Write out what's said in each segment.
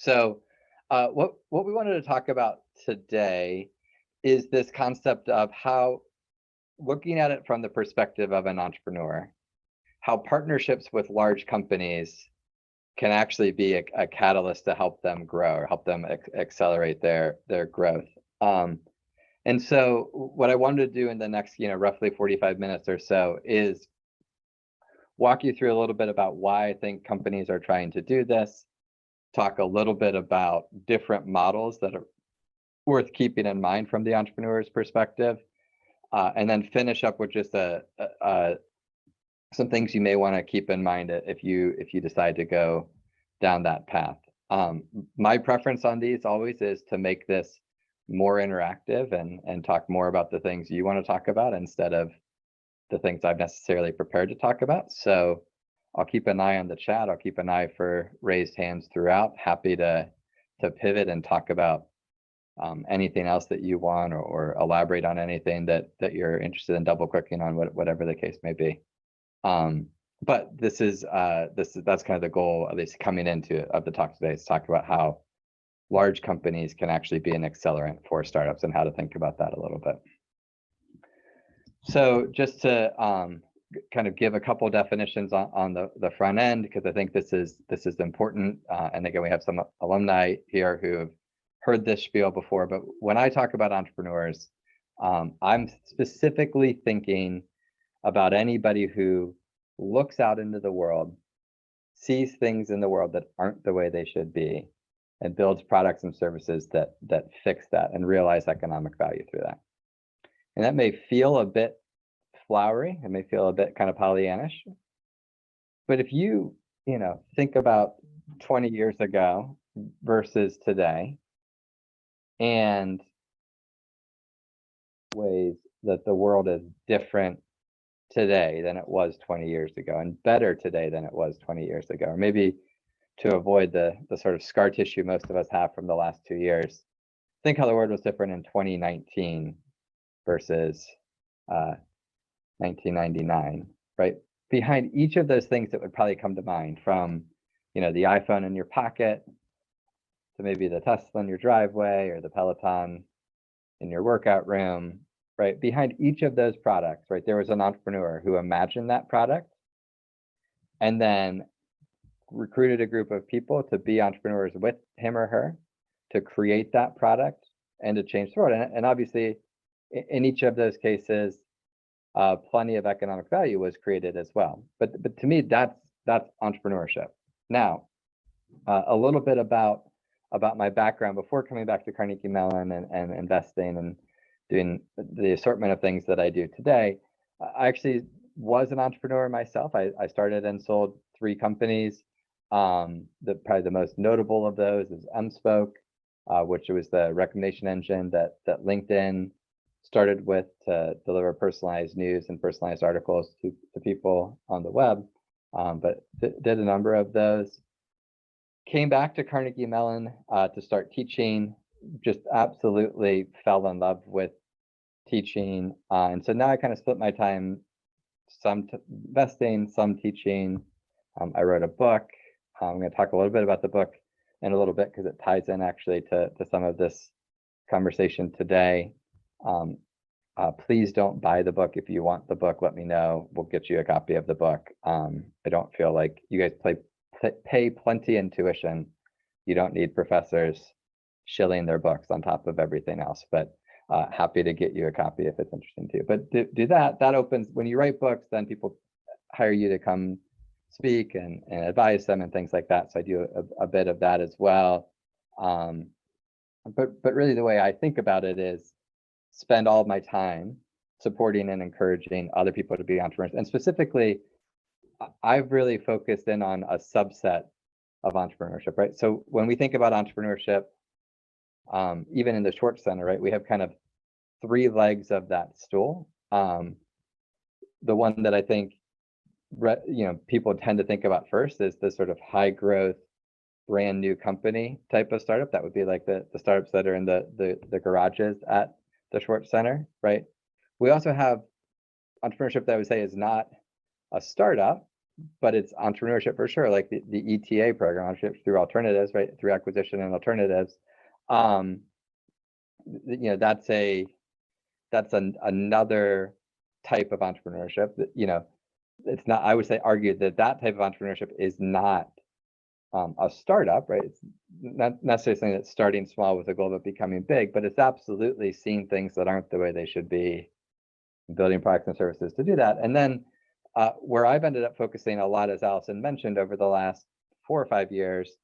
So what we wanted to talk about today is this concept of how, looking at it from the perspective of an entrepreneur, how partnerships with large companies can actually be a catalyst to help them grow or help them accelerate their growth. And so what I wanted to do in the next, roughly 45 minutes or so is walk you through a little bit about why I think companies are trying to do this, talk a little bit about different models that are worth keeping in mind from the entrepreneur's perspective, and then finish up with just some things you may want to keep in mind if you decide to go down that path. My preference on these always is to make this more interactive and talk more about the things you want to talk about instead of the things I've necessarily prepared to talk about. So I'll keep an eye on the chat. I'll keep an eye for raised hands throughout. Happy to pivot and talk about anything else that you want, or elaborate on anything that you're interested in double clicking on, whatever the case may be. But that's kind of the goal, at least coming into of the talk today, is talk about how large companies can actually be an accelerant for startups and how to think about that a little bit. So just to kind of give a couple definitions on the front end, because I think this is important. And again, we have some alumni here who have heard this spiel before, but when I talk about entrepreneurs, I'm specifically thinking about anybody who looks out into the world, sees things in the world that aren't the way they should be, and builds products and services that fix that and realize economic value through that. And that may feel a bit flowery, it may feel a bit kind of Pollyannish, but if you think about 20 years ago versus today, and ways that the world is different today than it was 20 years ago, and better today than it was 20 years ago, or maybe to avoid the sort of scar tissue most of us have from the last 2 years, think how the world was different in 2019 versus 1999, right? Behind each of those things that would probably come to mind, from the iPhone in your pocket to maybe the Tesla in your driveway or the Peloton in your workout room, right? Behind each of those products, right, there was an entrepreneur who imagined that product and then recruited a group of people to be entrepreneurs with him or her to create that product and to change the world. And obviously, in each of those cases, plenty of economic value was created as well. But to me, that's entrepreneurship. Now, a little bit about my background before coming back to Carnegie Mellon and investing and doing the assortment of things that I do today. I actually was an entrepreneur myself. I started and sold 3 companies. Probably the most notable of those is Mspoke, which was the recommendation engine that LinkedIn started with to deliver personalized news and personalized articles to people on the web, but did a number of those. Came back to Carnegie Mellon to start teaching, just absolutely fell in love with teaching. And so now I kind of split my time, some investing, some teaching. I wrote a book. I'm going to talk a little bit about the book in a little bit because it ties in actually to some of this conversation today. Please don't buy the book. If you want the book, let me know. We'll get you a copy of the book. I don't feel like you guys pay plenty in tuition. You don't need professors shilling their books on top of everything else, but happy to get you a copy if it's interesting to you. But do that opens, when you write books, then people hire you to come speak and advise them and things like that. So I do a bit of that as well. But really the way I think about it is spend all of my time supporting and encouraging other people to be entrepreneurs. And specifically, I've really focused in on a subset of entrepreneurship, right? So when we think about entrepreneurship, even in the Swartz Center, right, we have kind of 3 legs of that stool. The one that I think people tend to think about first is the sort of high growth, brand new company type of startup. That would be like the startups that are in the garages at the Swartz Center, right? We also have entrepreneurship that I would say is not a startup, but it's entrepreneurship for sure, like the ETA program, entrepreneurship through alternatives, right? Through acquisition and alternatives. That's another type of entrepreneurship that, it's not, I would say, argue that type of entrepreneurship is not a startup, right? It's not necessarily something that's starting small with a goal of becoming big, but it's absolutely seeing things that aren't the way they should be, building products and services to do that. And then where I've ended up focusing a lot, as Allison mentioned, over the last 4 or 5 years,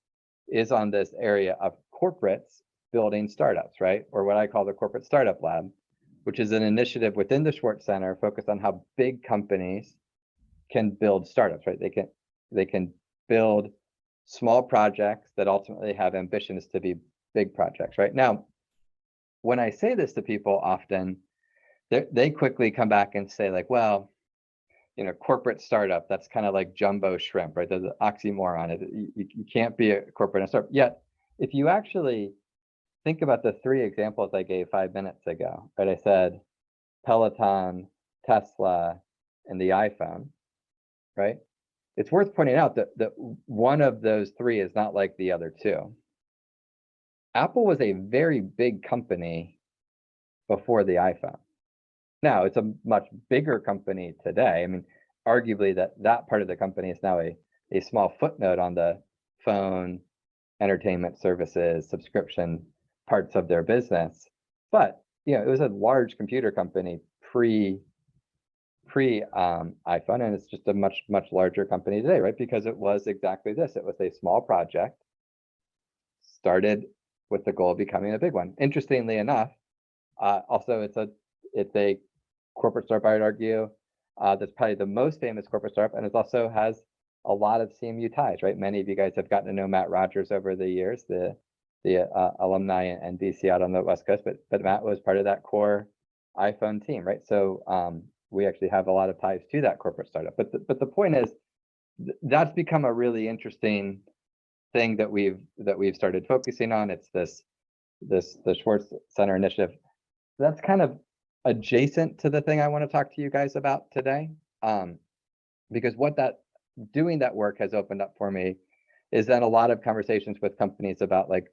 is on this area of corporates building startups, right? Or what I call the Corporate Startup Lab, which is an initiative within the Swartz Center focused on how big companies can build startups, right? They can build small projects that ultimately have ambitions to be big projects, right? Now, when I say this to people often, they quickly come back and say like, well, corporate startup, that's kind of like jumbo shrimp, right? There's an oxymoron. You can't be a corporate startup. Yet, if you actually think about the 3 examples I gave 5 minutes ago, right? I said Peloton, Tesla, and the iPhone, right? It's worth pointing out that one of those 3 is not like the other 2. Apple was a very big company before the iPhone. Now it's a much bigger company today. I mean, arguably that part of the company is now a small footnote on the phone, entertainment services, subscription parts of their business. But it was a large computer company pre iPhone, and it's just a much larger company today, right? Because it was exactly this. It was a small project started with the goal of becoming a big one. Interestingly enough, also it's a corporate startup, I would argue, that's probably the most famous corporate startup, and it also has a lot of CMU ties, right? Many of you guys have gotten to know Matt Rogers over the years, the alumni and VC out on the West Coast, but Matt was part of that core iPhone team, right? So we actually have a lot of ties to that corporate startup. But the point is, that's become a really interesting thing that we've started focusing on. It's the Swartz Center initiative. That's kind of adjacent to the thing I want to talk to you guys about today, because doing that work has opened up for me is then a lot of conversations with companies about like,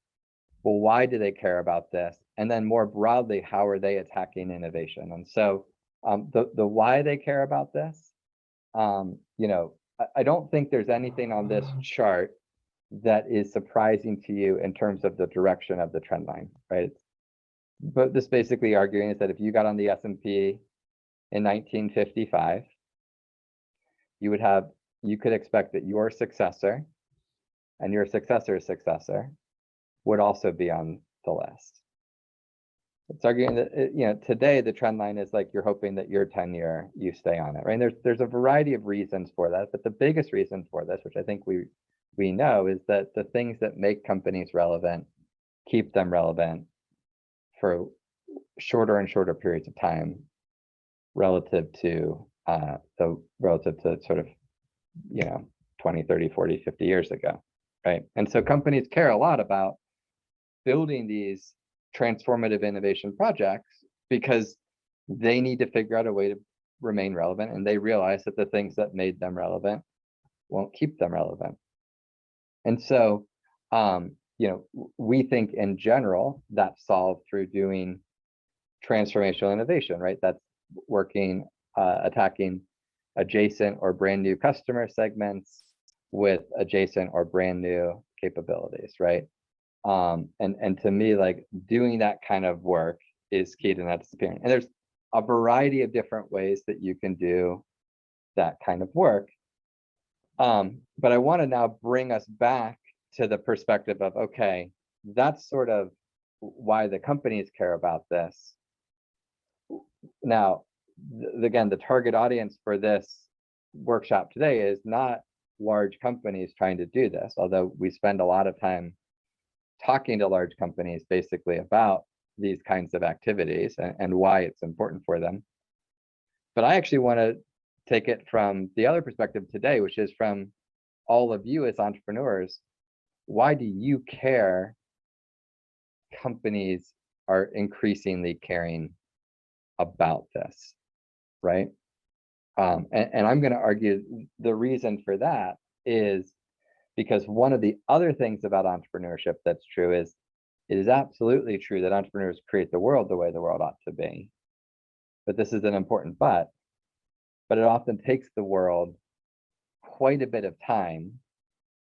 well, why do they care about this? And then more broadly, how are they attacking innovation? And so the why they care about this, I don't think there's anything on this chart that is surprising to you in terms of the direction of the trend line, right? But this basically arguing is that if you got on the S&P in 1955, you could expect that your successor and your successor's successor would also be on the list. It's arguing that today the trend line is like you're hoping that your tenure you stay on it, right? And there's a variety of reasons for that, but the biggest reason for this, which I think we know, is that the things that make companies relevant keep them relevant for shorter and shorter periods of time relative to sort of 20, 30, 40, 50 years ago, right? And so companies care a lot about building these transformative innovation projects because they need to figure out a way to remain relevant, and they realize that the things that made them relevant won't keep them relevant. And so we think in general that's solved through doing transformational innovation, right? That's working, attacking adjacent or brand new customer segments with adjacent or brand new capabilities, right? And to me, like doing that kind of work is key to not disappearing. And there's a variety of different ways that you can do that kind of work. But I want to now bring us back to the perspective of, okay, that's sort of why the companies care about this. Now, again, the target audience for this workshop today is not large companies trying to do this, although we spend a lot of time talking to large companies basically about these kinds of activities and why it's important for them. But I actually want to take it from the other perspective today, which is from all of you as entrepreneurs. Why do you care companies are increasingly caring about this, right? And I'm going to argue the reason for that is because one of the other things about entrepreneurship that's true is it is absolutely true that entrepreneurs create the world the way the world ought to be. But this is an important but it often takes the world quite a bit of time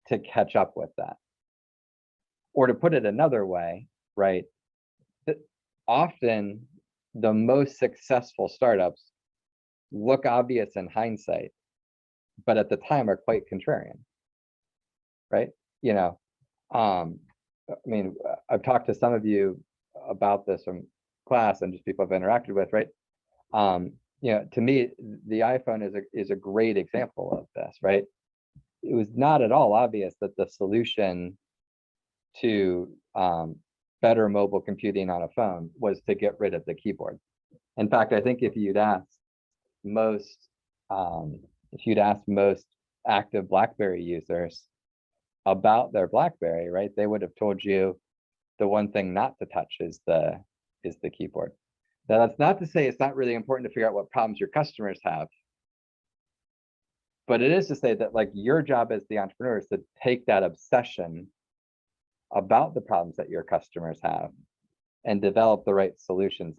to catch up with that. Or to put it another way, right? Often the most successful startups look obvious in hindsight, but at the time are quite contrarian, right? You know, I mean, I've talked to some of you about this from class and just people I've interacted with, right? You know, to me, the iPhone is a great example of this, right? It was not at all obvious that the solution to better mobile computing on a phone was to get rid of the keyboard. In fact, I think if you'd asked most active BlackBerry users about their BlackBerry, right, they would have told you the one thing not to touch is the keyboard. Now, that's not to say it's not really important to figure out what problems your customers have, but it is to say that like your job as the entrepreneur is to take that obsession about the problems that your customers have and develop the right solutions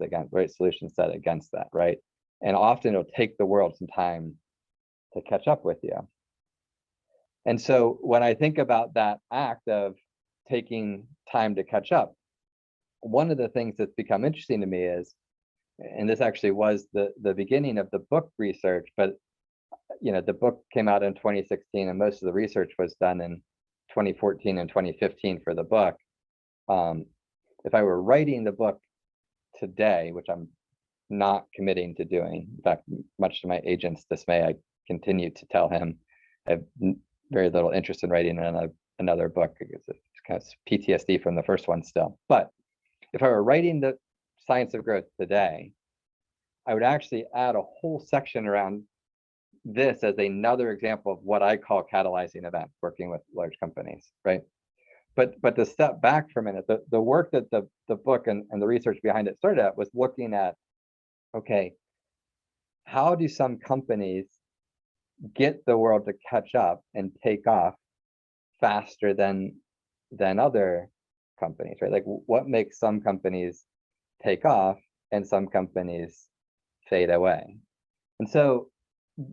set against that, right? And often it'll take the world some time to catch up with you. And so when I think about that act of taking time to catch up, one of the things that's become interesting to me is, and this actually was the beginning of the book research, but you know, the book came out in 2016 and most of the research was done in 2014 and 2015 for the book. If I were writing the book today, which I'm not committing to doing, in fact, much to my agent's dismay, I continue to tell him I have very little interest in writing another book because it's kind of PTSD from the first one still. But if I were writing the Science of Growth today, I would actually add a whole section around this as another example of what I call catalyzing events, working with large companies, right? But to step back for a minute, the work that the book and the research behind it started at was looking at, okay, how do some companies get the world to catch up and take off faster than other companies, right? Like what makes some companies take off and some companies fade away? And so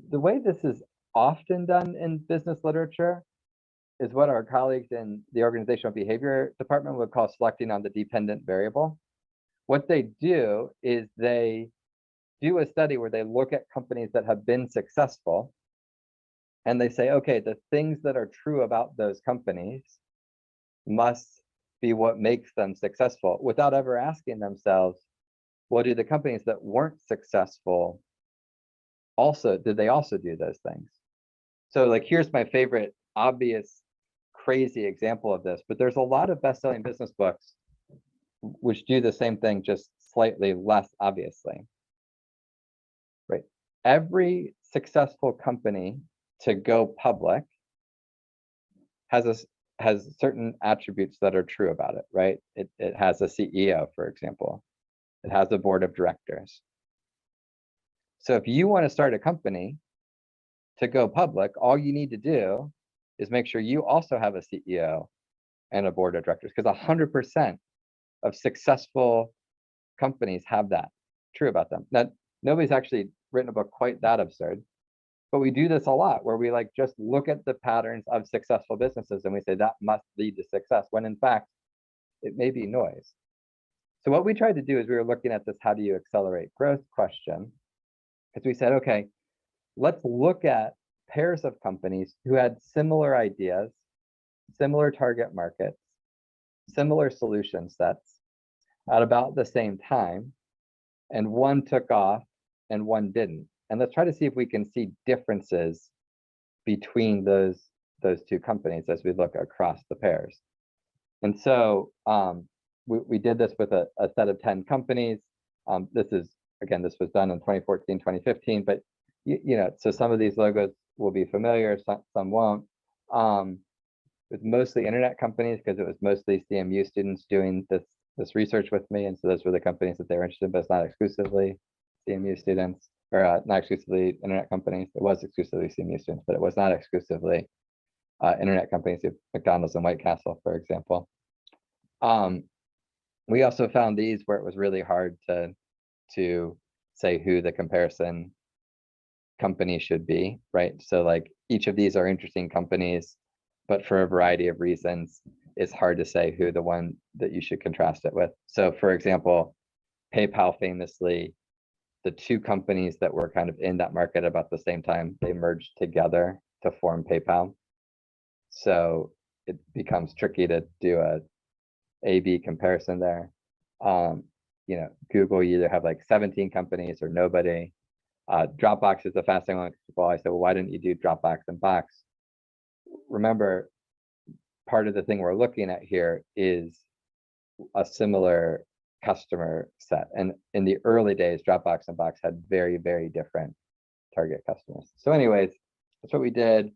the way this is often done in business literature is what our colleagues in the organizational behavior department would call selecting on the dependent variable. What they do is they do a study where they look at companies that have been successful and they say, okay, the things that are true about those companies must be what makes them successful, without ever asking themselves, well, do the companies that weren't successful did they also do those things? So like, here's my favorite obvious crazy example of this, but there's a lot of best-selling business books which do the same thing, just slightly less obviously, right? Every successful company to go public has certain attributes that are true about it, right? It has a CEO, for example. It has a board of directors. So if you want to start a company to go public, all you need to do is make sure you also have a CEO and a board of directors, because 100% of successful companies have that true about them. Now, nobody's actually written a book quite that absurd, but we do this a lot where we like just look at the patterns of successful businesses and we say that must lead to success, when in fact, it may be noise. So what we tried to do is we were looking at this how do you accelerate growth question, because we said, okay, let's look at pairs of companies who had similar ideas, similar target markets, similar solution sets at about the same time, and one took off and one didn't. And let's try to see if we can see differences between those two companies as we look across the pairs. And so we did this with a set of 10 companies. This was done in 2014, 2015, but you know, so some of these logos will be familiar, some won't. It was mostly internet companies because it was mostly CMU students doing this research with me, and so those were the companies that they were interested in, but it's not exclusively CMU students. or not exclusively internet companies. It was exclusively CMU students, but it was not exclusively internet companies, McDonald's and White Castle, for example. We also found these where it was really hard to say who the comparison company should be, right? So like each of these are interesting companies, but for a variety of reasons, it's hard to say who the one that you should contrast it with. So for example, PayPal famously, the two companies that were kind of in that market about the same time, they merged together to form PayPal. So it becomes tricky to do a A/B comparison there. You know, Google, you either have like 17 companies or nobody. Dropbox is a fascinating one. People always say, well, why didn't you do Dropbox and Box? Remember, part of the thing we're looking at here is a similar customer set. And in the early days, Dropbox and Box had very, very different target customers. So anyways, that's what we did.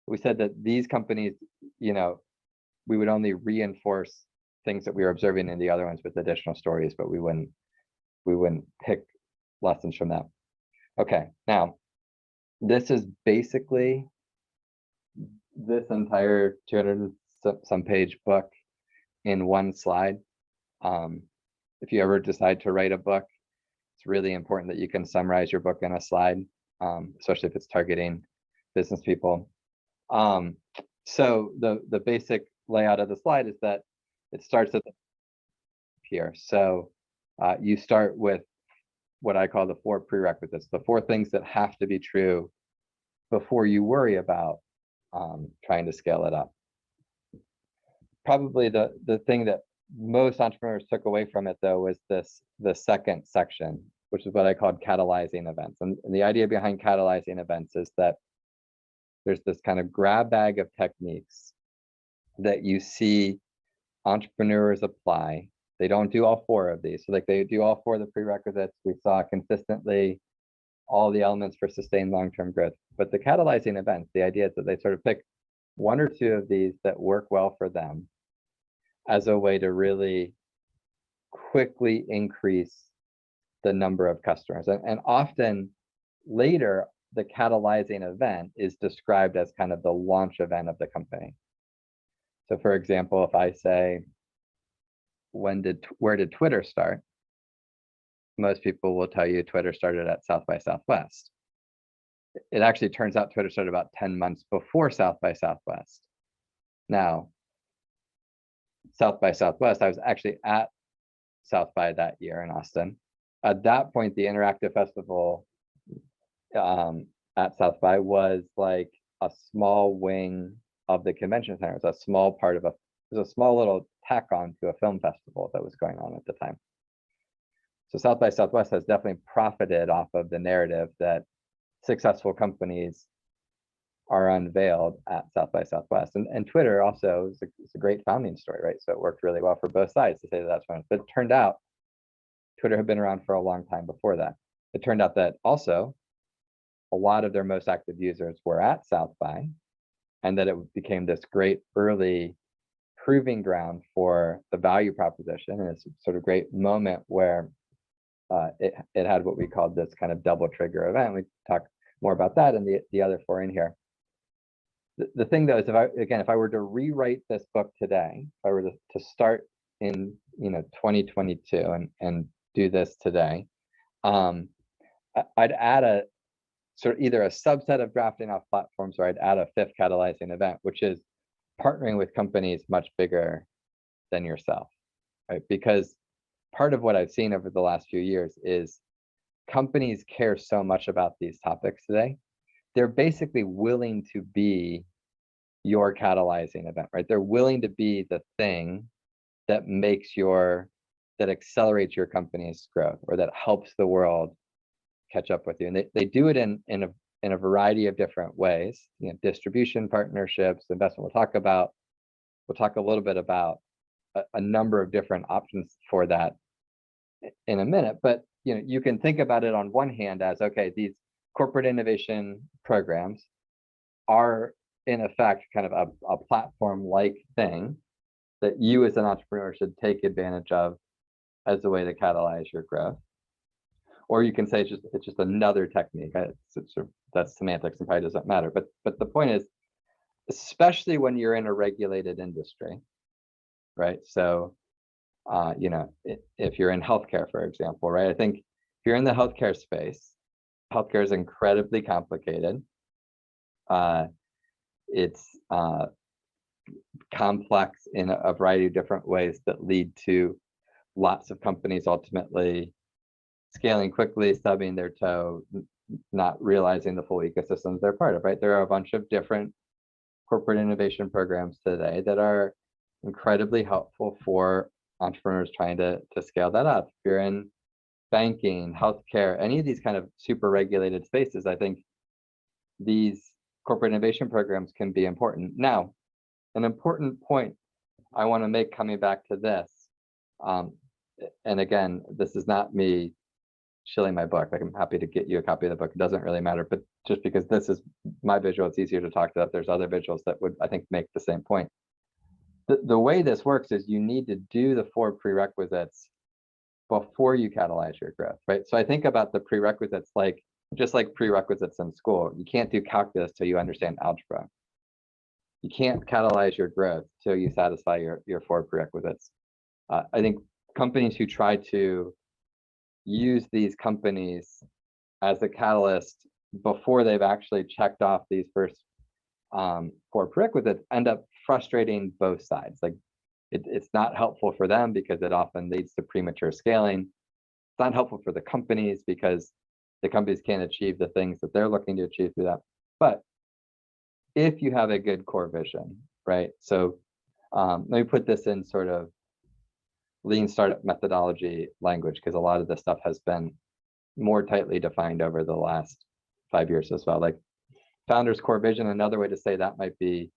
We said that these companies, you know, we would only reinforce things that we were observing in the other ones with additional stories, but we wouldn't pick lessons from that. Okay, now this is basically this entire 200 some page book in one slide. If you ever decide to write a book, it's really important that you can summarize your book in a slide, especially if it's targeting business people. So the basic layout of the slide is that it starts at the here. So you start with what I call the 4 prerequisites, the 4 things that have to be true before you worry about trying to scale it up. Probably the thing that most entrepreneurs took away from it, though, was the second section, which is what I called catalyzing events. And the idea behind catalyzing events is that there's this kind of grab bag of techniques that you see entrepreneurs apply. They don't do all 4 of these. So like they do all 4 of the prerequisites. We saw consistently all the elements for sustained long-term growth. But the catalyzing events, the idea is that they sort of pick 1 or 2 of these that work well for them as a way to really quickly increase the number of customers. And often later, the catalyzing event is described as kind of the launch event of the company. So for example, if I say, where did Twitter start? Most people will tell you Twitter started at South by Southwest. It actually turns out Twitter started about 10 months before South by Southwest. Now, South by Southwest, I was actually at South by that year in Austin. At that point, the Interactive Festival at South by was like a small wing of the convention center. It was a small part of it was a small little tack on to a film festival that was going on at the time. So South by Southwest has definitely profited off of the narrative that successful companies are unveiled at South by Southwest. And Twitter also is a great founding story, right? So it worked really well for both sides to say that that's one. But it turned out Twitter had been around for a long time before that. It turned out that also a lot of their most active users were at South by, and that it became this great early proving ground for the value proposition. And it's sort of great moment where it had what we called this kind of double trigger event. We talk more about that and the other 4 in here. The thing though is, if I were to rewrite this book today, if I were to start in 2022 and do this today, I'd add a sort of either a subset of drafting off platforms, or I'd add a 5th catalyzing event, which is partnering with companies much bigger than yourself, right? Because part of what I've seen over the last few years is companies care so much about these topics today. They're basically willing to be your catalyzing event, right? They're willing to be the thing that that accelerates your company's growth, or that helps the world catch up with you. And they do it in a variety of different ways, distribution partnerships, investment. We'll talk a little bit about a number of different options for that in a minute. But you can think about it on one hand as, okay, these corporate innovation programs are in effect kind of a platform-like thing that you as an entrepreneur should take advantage of as a way to catalyze your growth. or you can say it's just another technique. That's semantics and probably doesn't matter. But the point is, especially when you're in a regulated industry, right? So, you know, if you're in healthcare, for example, right? I think if you're in the healthcare space, healthcare is incredibly complicated. It's complex in a variety of different ways that lead to lots of companies ultimately scaling quickly, stubbing their toe, not realizing the full ecosystems they're part of, right? There are a bunch of different corporate innovation programs today that are incredibly helpful for entrepreneurs trying to scale that up. If you're in banking, healthcare, any of these kind of super regulated spaces, I think these corporate innovation programs can be important. Now, an important point I want to make coming back to this, and again, this is not me shilling my book. Like, I'm happy to get you a copy of the book. It doesn't really matter, but just because this is my visual, it's easier to talk to. There's other visuals that would, I think, make the same point. The way this works is you need to do the 4 prerequisites before you catalyze your growth, right? So I think about the prerequisites like, just like prerequisites in school. You can't do calculus till you understand algebra. You can't catalyze your growth till you satisfy your 4 prerequisites. I think companies who try to use these companies as a catalyst before they've actually checked off these first 4 prerequisites end up frustrating both sides. Like, it's not helpful for them because it often leads to premature scaling. It's not helpful for the companies because the companies can't achieve the things that they're looking to achieve through that. But if you have a good core vision, right? So let me put this in sort of lean startup methodology language, because a lot of this stuff has been more tightly defined over the last 5 years as well. Like, founder's core vision, another way to say that might be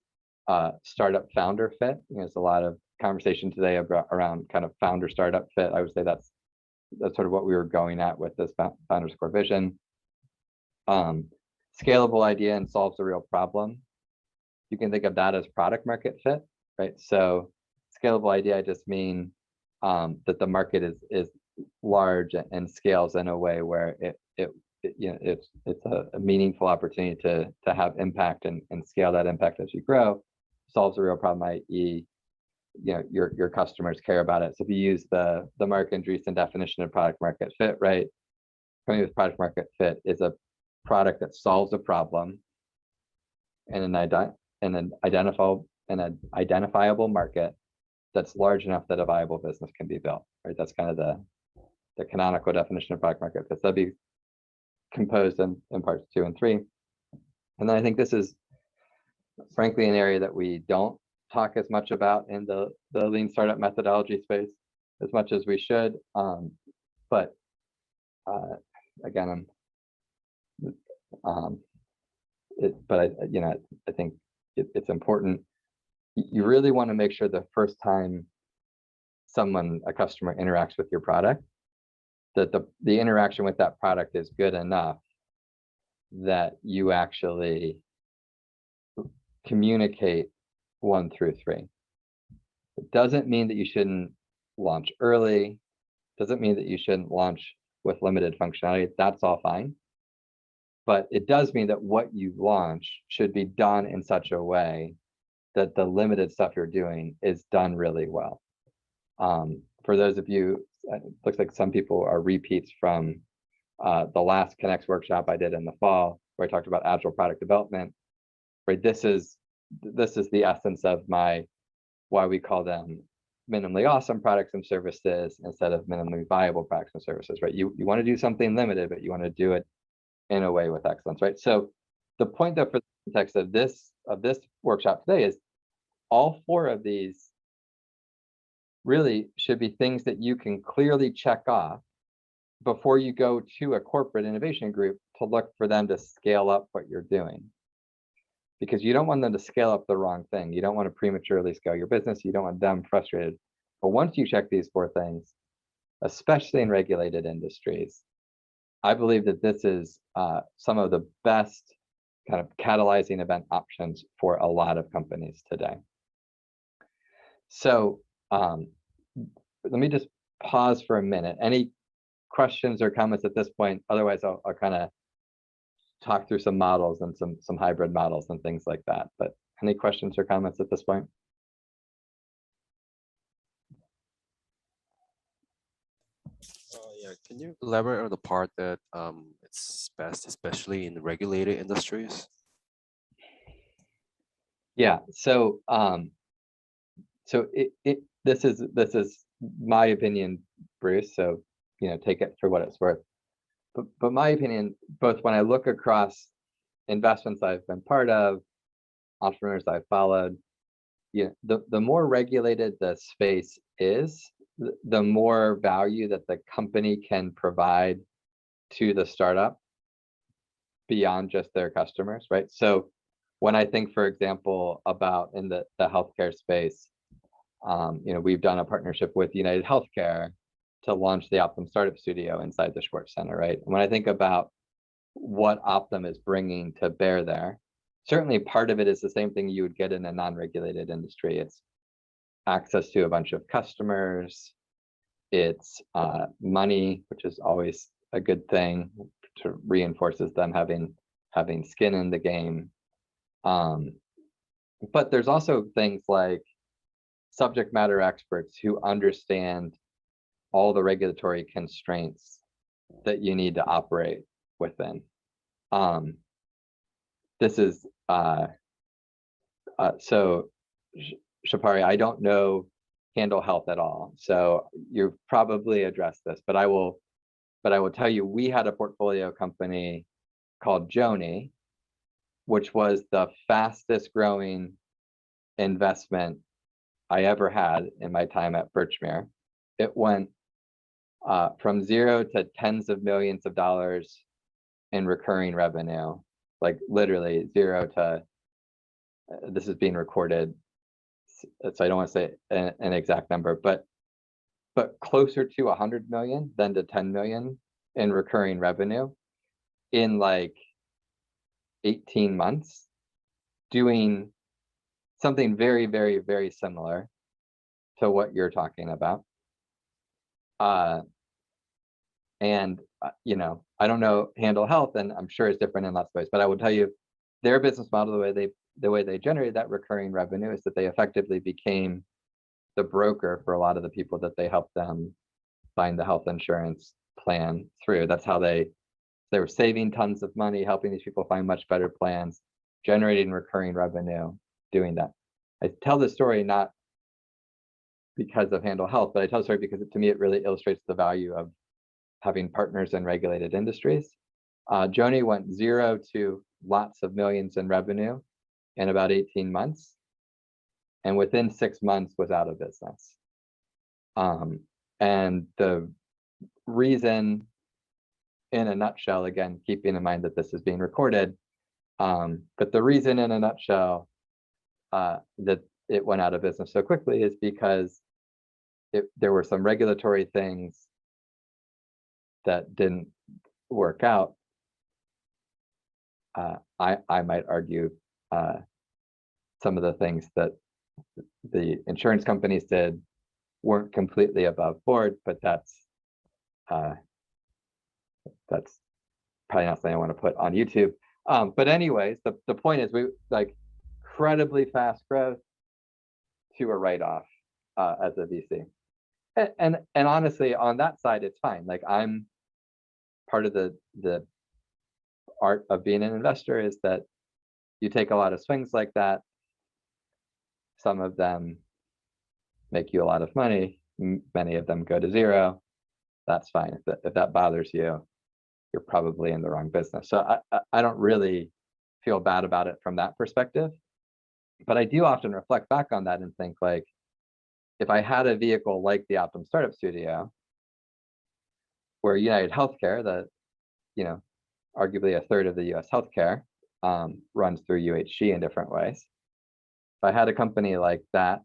startup founder fit. You know, there's a lot of conversation today around kind of founder startup fit. I would say that's sort of what we were going at with this founder's core vision. Scalable idea and solves a real problem. You can think of that as product market fit, right? So scalable idea, I just mean that the market is large and scales in a way where it's a meaningful opportunity to have impact and scale that impact as you grow. Solves a real problem, i.e., you know, your customers care about it. So if you use the Mark Andreessen definition of product market fit, right? Coming with product market fit is a product that solves a problem in an identifiable market that's large enough that a viable business can be built, right? That's kind of the canonical definition of product market fit. So that'd be composed in parts 2 and 3. And then I think this is frankly an area that we don't talk as much about in the lean startup methodology space as much as we should. But again, I think it's important. You really want to make sure the first time a customer interacts with your product, that the interaction with that product is good enough that you actually communicate 1 through 3. It doesn't mean that you shouldn't launch early. Doesn't mean that you shouldn't launch with limited functionality. That's all fine. But it does mean that what you launch should be done in such a way that the limited stuff you're doing is done really well. For those of you, it looks like some people are repeats from the last Connects workshop I did in the fall, where I talked about agile product development. Right, this is the essence of why we call them minimally awesome products and services instead of minimally viable products and services. Right, you want to do something limited, but you want to do it in a way with excellence. Right, so the point, though, for the context of this workshop today is all 4 of these really should be things that you can clearly check off before you go to a corporate innovation group to look for them to scale up what you're doing. Because you don't want them to scale up the wrong thing. You don't want to prematurely scale your business. You don't want them frustrated. But once you check these 4 things, especially in regulated industries, I believe that this is some of the best kind of catalyzing event options for a lot of companies today. So let me just pause for a minute. Any questions or comments at this point? Otherwise, I'll kind of talk through some models and some hybrid models and things like that. But any questions or comments at this point? Yeah, can you elaborate on the part that it's best, especially in regulated industries? Yeah. So this is my opinion, Bruce. So take it for what it's worth. But my opinion, both when I look across investments I've been part of, entrepreneurs I've followed, the more regulated the space is, the more value that the company can provide to the startup beyond just their customers, right? So when I think, for example, about in the healthcare space, we've done a partnership with United Healthcare to launch the Optum Startup Studio inside the Swartz Center, right? And when I think about what Optum is bringing to bear there, certainly part of it is the same thing you would get in a non-regulated industry. It's access to a bunch of customers. It's money, which is always a good thing, to reinforces them having skin in the game. But there's also things like subject matter experts who understand all the regulatory constraints that you need to operate within. This is so Shapari, I don't know Handle Health at all, so you've probably addressed this, but I will tell you, we had a portfolio company called Joni, which was the fastest growing investment I ever had in my time at Birchmire. It went from 0 to tens of millions of dollars in recurring revenue, like literally 0 to, this is being recorded, so I don't want to say an exact number, but closer to 100 million than to 10 million in recurring revenue in like 18 months, doing something very, very, very similar to what you're talking about. And I don't know Handle Health, and I'm sure it's different in lots of ways, but I will tell you their business model, the way they generated that recurring revenue is that they effectively became the broker for a lot of the people that they helped them find the health insurance plan through. That's how they were saving tons of money, helping these people find much better plans, generating recurring revenue, doing that. I tell this story not because of Handle Health, but I tell the story because to me, it really illustrates the value of having partners in regulated industries. Joni went 0 to lots of millions in revenue in about 18 months. And within 6 months was out of business. And the reason, in a nutshell, again, keeping in mind that this is being recorded, but the reason in a nutshell that it went out of business so quickly is because there were some regulatory things that didn't work out. I might argue some of the things that the insurance companies did weren't completely above board, but that's probably not something I want to put on YouTube. But anyways, the point is, we like incredibly fast growth to a write-off as a VC. And honestly, on that side, it's fine. Like, I'm part of the art of being an investor is that you take a lot of swings like that. Some of them make you a lot of money. Many of them go to 0. That's fine. If that bothers you, you're probably in the wrong business. So I don't really feel bad about it from that perspective. But I do often reflect back on that and think, like, if I had a vehicle like the Optum Startup Studio, where United Healthcare, arguably a third of the US healthcare, runs through UHG in different ways. If I had a company like that,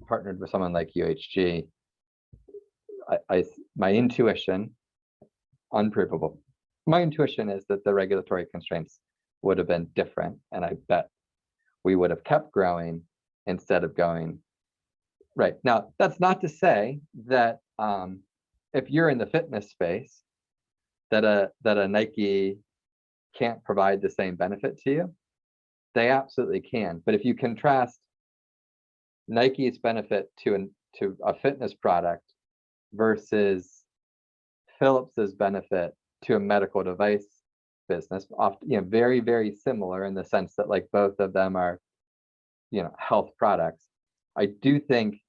partnered with someone like UHG, my intuition, unprovable, my intuition is that the regulatory constraints would have been different, and I bet we would have kept growing instead of going. Right. Now, that's not to say that if you're in the fitness space that a Nike can't provide the same benefit to you? They absolutely can. But if you contrast Nike's benefit to a fitness product versus Philips's benefit to a medical device business, often, very, very similar in the sense that like both of them are, health products. I do think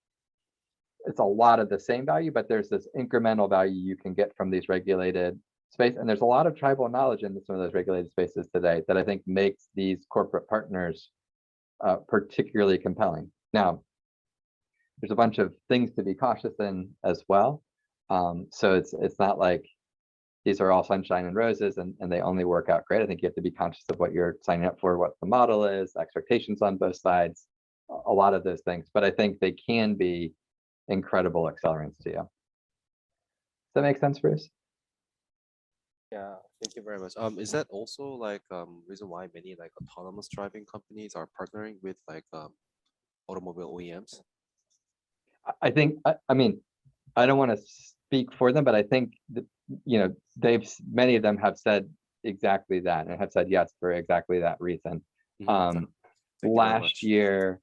it's a lot of the same value, but there's this incremental value you can get from these regulated space. And there's a lot of tribal knowledge in some of those regulated spaces today that I think makes these corporate partners particularly compelling. Now, there's a bunch of things to be cautious in as well. So it's not like these are all sunshine and roses and they only work out great. I think you have to be conscious of what you're signing up for, what the model is, expectations on both sides, a lot of those things. But I think they can be incredible accelerants to you. Does that make sense, Bruce? Yeah, thank you very much. Is that also like reason why many like autonomous driving companies are partnering with like automobile OEMs? I think, I mean, I don't want to speak for them, but I think that, many of them have said exactly that and have said yes for exactly that reason. Last year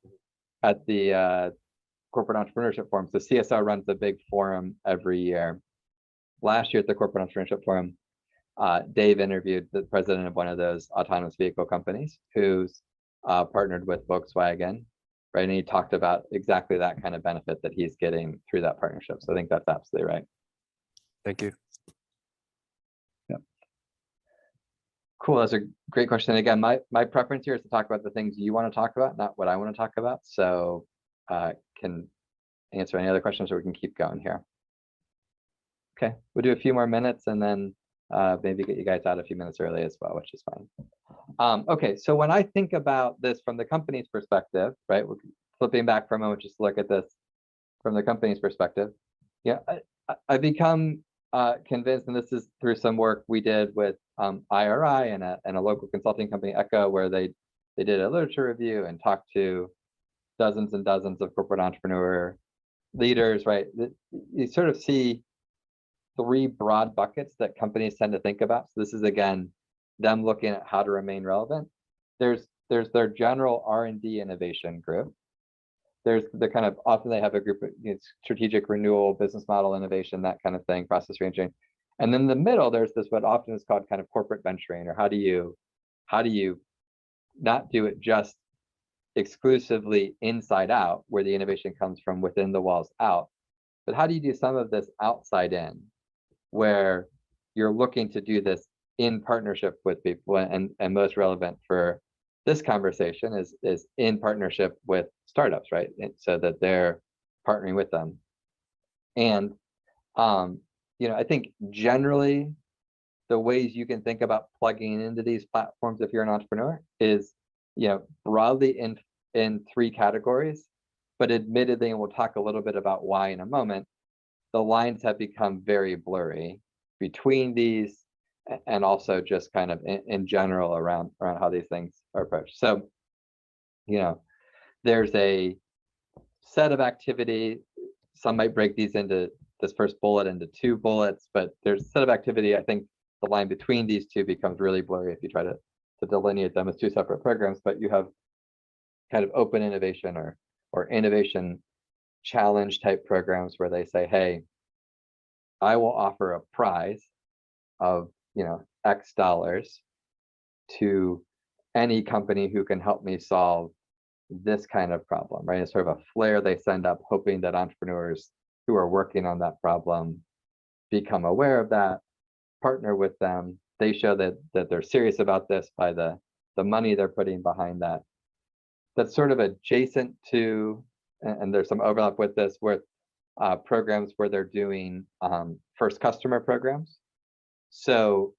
at the Corporate Entrepreneurship Forum, so CSL runs the big forum every year. Last year at the Corporate Entrepreneurship Forum, Dave interviewed the president of one of those autonomous vehicle companies who's partnered with Volkswagen, right? And he talked about exactly that kind of benefit that he's getting through that partnership. So I think that's absolutely right. Thank you. Yeah. Cool, that's a great question. Again, my preference here is to talk about the things you want to talk about, not what I want to talk about. So can answer any other questions or we can keep going here. Okay, we'll do a few more minutes and then maybe get you guys out a few minutes early as well, which is fine. Okay, so when I think about this from the company's perspective, right, we're flipping back for a moment, just look at this from the company's perspective. Yeah, I've become convinced, and this is through some work we did with IRI and a local consulting company, Echo, where they did a literature review and talked to dozens and dozens of corporate entrepreneur leaders, right? You sort of see three broad buckets that companies tend to think about. So this is, again, them looking at how to remain relevant. There's their general R&D innovation group. There's the kind of, often they have a group of strategic renewal, business model innovation, that kind of thing, process ranging. And then in the middle, there's this what often is called kind of corporate venturing, or how do you not do it just exclusively inside out, where the innovation comes from within the walls out, but how do you do some of this outside in, where you're looking to do this in partnership with people, and most relevant for this conversation is in partnership with startups, right? And so that they're partnering with them. And I think generally the ways you can think about plugging into these platforms if you're an entrepreneur is, broadly in three categories, but admittedly, and we'll talk a little bit about why in a moment, the lines have become very blurry between these and also just kind of in general around how these things are approached. So, there's a set of activity. Some might break these into this first bullet into two bullets, but there's a set of activity. I think the line between these two becomes really blurry if you try to delineate them as two separate programs, but you have kind of open innovation or innovation challenge type programs where they say, hey, I will offer a prize of X dollars to any company who can help me solve this kind of problem, right? It's sort of a flare they send up, hoping that entrepreneurs who are working on that problem become aware of that, partner with them. They show that they're serious about this by the money they're putting behind that. That's sort of adjacent to, and there's some overlap with this, with programs where they're doing first customer programs. So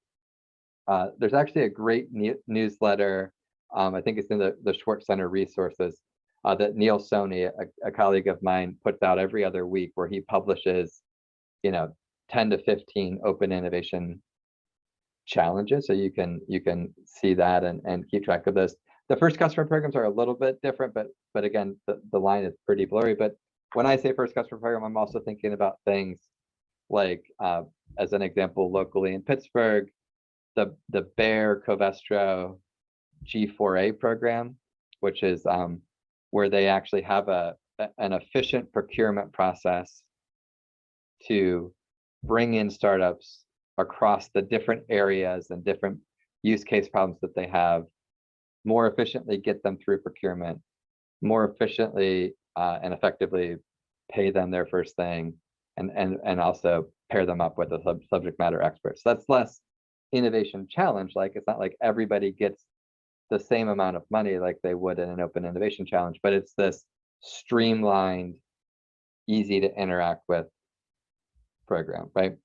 there's actually a great newsletter, I think it's in the Swartz Center resources, that Neil Sony, a colleague of mine, puts out every other week, where he publishes 10 to 15 open innovation challenges. So you can see that and keep track of those. The first customer programs are a little bit different, but again, the line is pretty blurry. But when I say first customer program, I'm also thinking about things like as an example, locally in Pittsburgh, the Bayer Covestro G4A program, which is where they actually have an efficient procurement process to bring in startups across the different areas and different use case problems that they have, more efficiently get them through procurement, more efficiently and effectively pay them their first thing, and also pair them up with a subject matter expert. So that's less innovation challenge. Like, it's not like everybody gets the same amount of money like they would in an open innovation challenge, but it's this streamlined, easy to interact with program, right?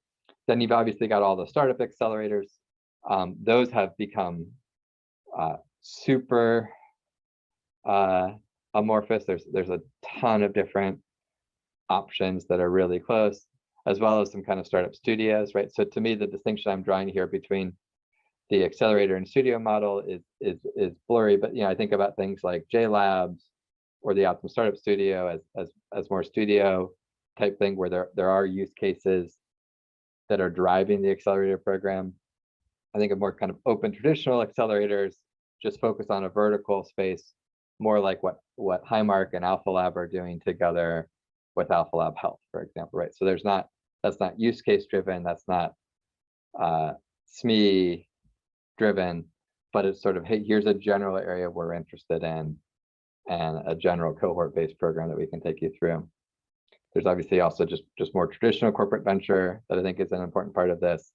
Then you've obviously got all the startup accelerators. Those have become super amorphous. There's a ton of different options that are really close, as well as some kind of startup studios, right? So to me, the distinction I'm drawing here between the accelerator and studio model is blurry, but I think about things like J Labs or the Optimum Startup Studio as more studio type thing, where there are use cases that are driving the accelerator program. I think of more kind of open traditional accelerators just focus on a vertical space, more like what Highmark and Alpha Lab are doing together with Alpha Lab Health, for example, right? So that's not use case driven, that's not SME driven, but it's sort of, hey, here's a general area we're interested in and a general cohort-based program that we can take you through. There's obviously also just more traditional corporate venture that I think is an important part of this.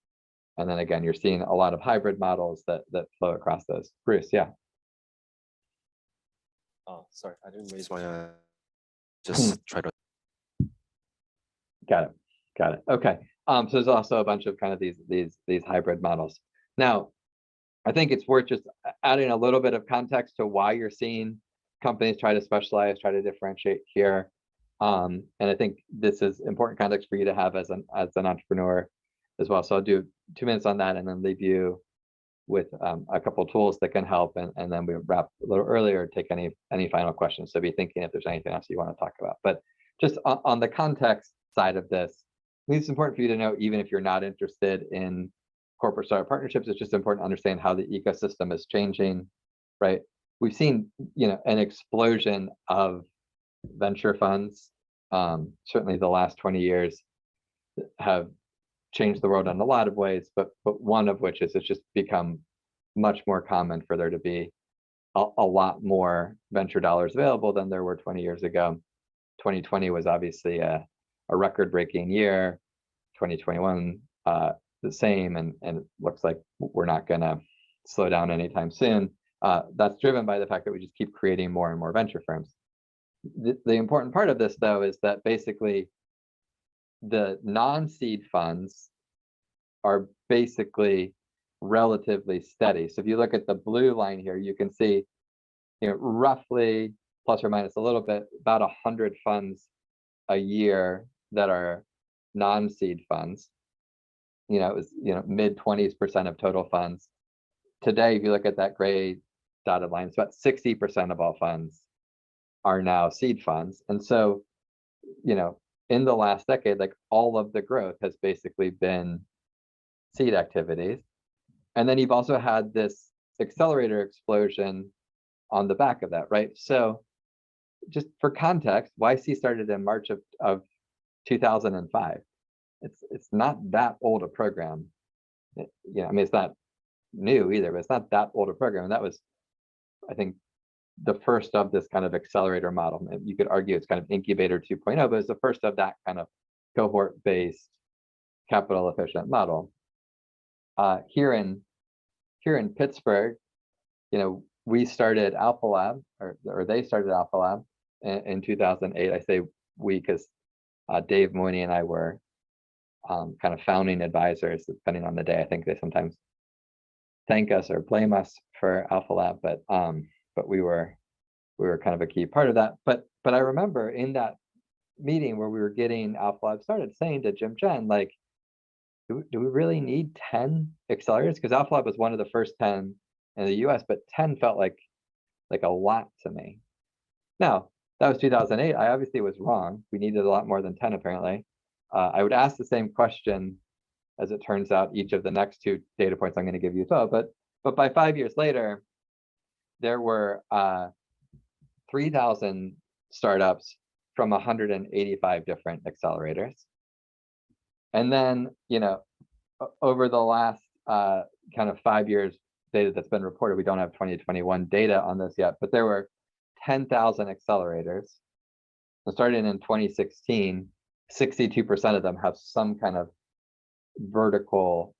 And then again, you're seeing a lot of hybrid models that flow across those. Bruce, yeah. Oh, sorry, I didn't raise my just try to. Got it. Okay. So there's also a bunch of kind of these hybrid models. Now, I think it's worth just adding a little bit of context to why you're seeing companies try to specialize, try to differentiate here. And I think this is important context for you to have as an entrepreneur as well. So I'll do 2 minutes on that and then leave you with a couple of tools that can help, and then we wrap a little earlier, take any final questions. So be thinking if there's anything else you want to talk about. But just on the context side of this, I think it's important for you to know, even if you're not interested in corporate startup partnerships, it's just important to understand how the ecosystem is changing, right? We've seen, an explosion of venture funds. Certainly the last 20 years have changed the world in a lot of ways, but one of which is it's just become much more common for there to be a lot more venture dollars available than there were 20 years ago. 2020 was obviously a record-breaking year. 2021 the same, and it looks like we're not going to slow down anytime soon. That's driven by the fact that we just keep creating more and more venture firms. The important part of this, though, is that basically the non-seed funds are basically relatively steady. So if you look at the blue line here, you can see, roughly plus or minus a little bit, about 100 funds a year that are non-seed funds. It was mid 20% of total funds. Today, if you look at that gray dotted line, it's about 60% of all funds are now seed funds. And so, in the last decade, like, all of the growth has basically been seed activities. And then you've also had this accelerator explosion on the back of that, right? So just for context, YC started in March of 2005. It's not that old a program. It's not new either, but it's not that old a program. And that was, I think, the first of this kind of accelerator model. You could argue it's kind of incubator 2.0, but it's the first of that kind of cohort-based, capital-efficient model. Here in Pittsburgh, we started Alpha Lab, or they started Alpha Lab in 2008. I say we because Dave Mooney and I were kind of founding advisors, depending on the day. I think they sometimes thank us or blame us for Alpha Lab, but we were kind of a key part of that. But I remember in that meeting where we were getting Alpha Lab started, saying to Jim Chen, like, do we really need 10 accelerators? Because Alpha Lab was one of the first 10 in the US, but 10 felt like a lot to me. Now, that was 2008. I obviously was wrong. We needed a lot more than 10, apparently. I would ask the same question as it turns out, each of the next 2 data points I'm going to give you as well. But by 5 years later, there were 3,000 startups from 185 different accelerators. And then, over the last kind of 5 years data that's been reported, we don't have 2021 data on this yet, but there were 10,000 accelerators. So starting in 2016, 62% of them have some kind of vertical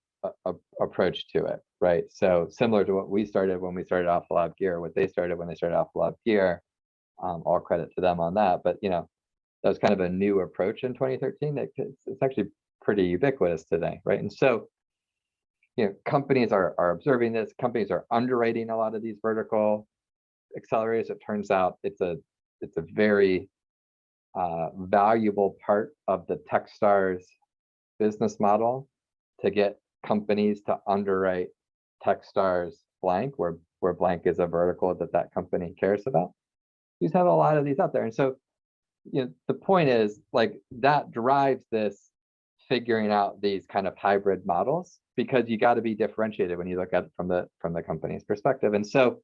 approach to it, right? So similar to what we started when we started Alpha Lab Gear, what they started when they started Alpha Lab Gear, all credit to them on that. But that was kind of a new approach in 2013. It's actually pretty ubiquitous today, right? And so companies are observing this. Companies are underwriting a lot of these vertical accelerators. It turns out it's a very valuable part of the Techstars business model to get companies to underwrite Techstars blank, where blank is a vertical that company cares about. You just have a lot of these out there. And so the point is, like, that drives this figuring out these kind of hybrid models, because you got to be differentiated when you look at it from the company's perspective. And so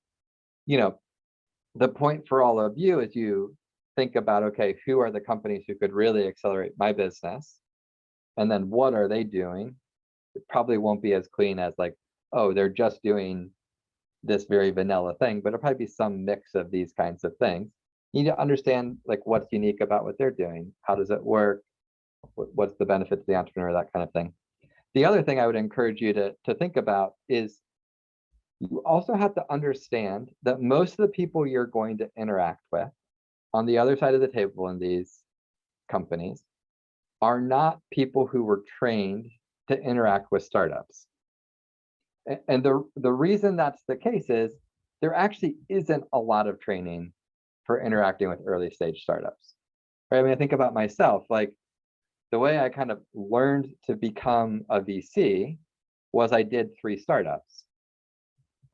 the point for all of you is you think about, okay, who are the companies who could really accelerate my business, and then what are they doing? It probably won't be as clean as like, oh, they're just doing this very vanilla thing, but it'll probably be some mix of these kinds of things. You need to understand like what's unique about what they're doing. How does it work? What's the benefit to the entrepreneur, that kind of thing. The other thing I would encourage you to think about is you also have to understand that most of the people you're going to interact with on the other side of the table in these companies are not people who were trained to interact with startups. And the reason that's the case is there actually isn't a lot of training for interacting with early stage startups. Right? I mean, I think about myself, like the way I kind of learned to become a VC was I did 3 startups.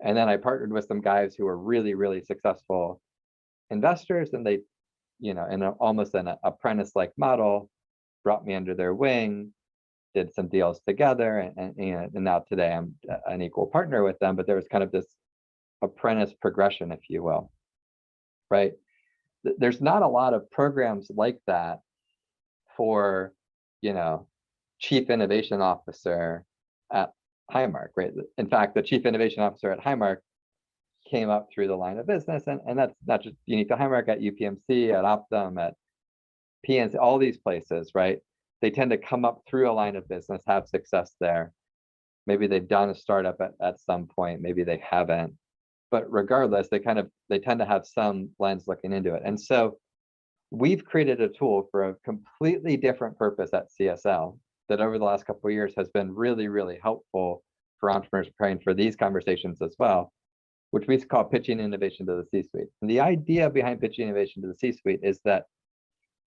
And then I partnered with some guys who were really, really successful investors, and they, in almost an apprentice-like model, brought me under their wing, did some deals together, and now today I'm an equal partner with them. But there was kind of this apprentice progression, if you will, right? There's not a lot of programs like that for, chief innovation officer at Highmark, right? In fact, the chief innovation officer at Highmark came up through the line of business, and that's not just unique to Highmark, at UPMC, at Optum, at PNC, all these places, right? They tend to come up through a line of business, have success there. Maybe they've done a startup at some point, maybe they haven't. But regardless, they tend to have some lens looking into it. And so we've created a tool for a completely different purpose at CSL that over the last couple of years has been really, really helpful for entrepreneurs preparing for these conversations as well, which we call pitching innovation to the C-suite. And the idea behind pitching innovation to the C-suite is that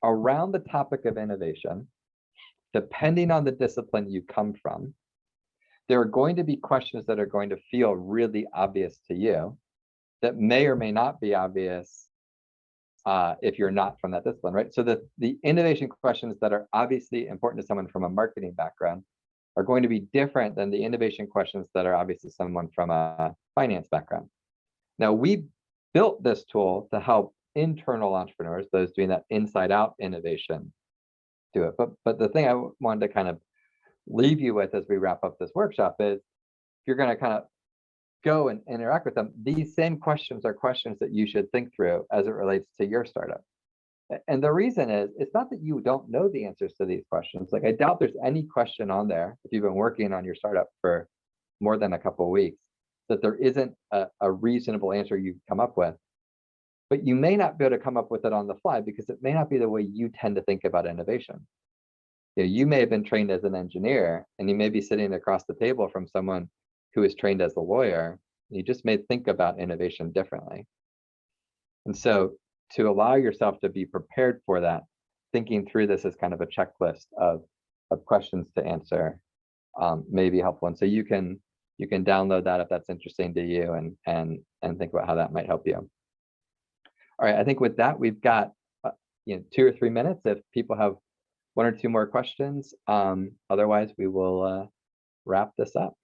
around the topic of innovation, depending on the discipline you come from, there are going to be questions that are going to feel really obvious to you that may or may not be obvious if you're not from that discipline, right? So the innovation questions that are obviously important to someone from a marketing background are going to be different than the innovation questions that are obvious to someone from a finance background. Now, we built this tool to help internal entrepreneurs, those doing that inside out innovation, do it. But the thing I wanted to kind of leave you with as we wrap up this workshop is, if you're going to kind of go and interact with them, these same questions are questions that you should think through as it relates to your startup. And the reason is, it's not that you don't know the answers to these questions. Like, I doubt there's any question on there, if you've been working on your startup for more than a couple of weeks, that there isn't a reasonable answer you come up with. But you may not be able to come up with it on the fly, because it may not be the way you tend to think about innovation. You may have been trained as an engineer, and you may be sitting across the table from someone who is trained as a lawyer. You just may think about innovation differently. And so to allow yourself to be prepared for that, thinking through this as kind of a checklist of questions to answer may be helpful. And so you can download that if that's interesting to you, and think about how that might help you. All right, I think with that, we've got 2 or 3 minutes if people have 1 or 2 more questions. Otherwise, we will wrap this up.